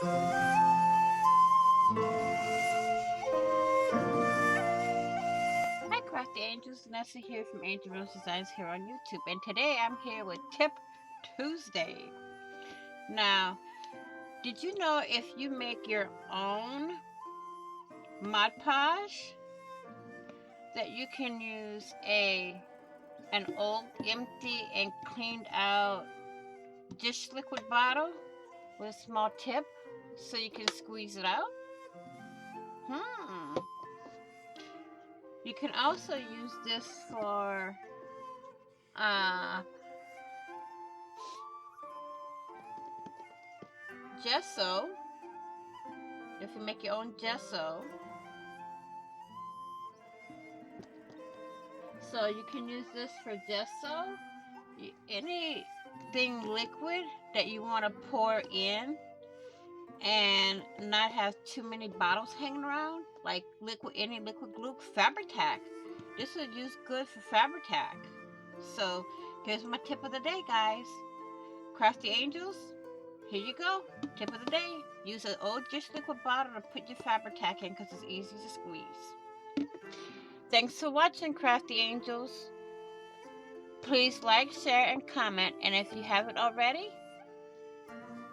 Hi Crafty Angels, Nessa here from AngelRose Designs here on YouTube, and today I'm here with Tip Tuesday. Now, did you know if you make your own Mod Podge that you can use an old, empty, and cleaned out dish liquid bottle with a small tip so you can squeeze it out? You can also use this for gesso. If you make your own gesso, so you can use this for gesso, anything liquid that you want to pour in and not have too many bottles hanging around, like any liquid glue, Fabri-Tac. This would use good for Fabri-Tac. So here's my tip of the day, guys. Crafty Angels, here you go. Tip of the day. Use an old dish liquid bottle to put your Fabri-Tac in because it's easy to squeeze. Thanks for watching, Crafty Angels. Please like, share, and comment. And if you haven't already,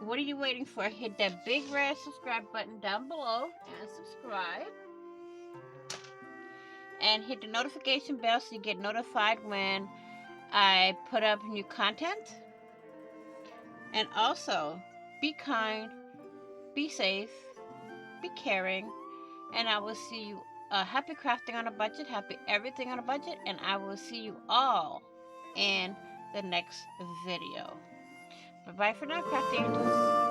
what are you waiting for? Hit that big red subscribe button down below and subscribe. And hit the notification bell so you get notified when I put up new content. And also, be kind, be safe, be caring, and I will see you. Happy crafting on a budget, happy everything on a budget, and I will see you all in the next video. Bye bye for now, Crafty Angels.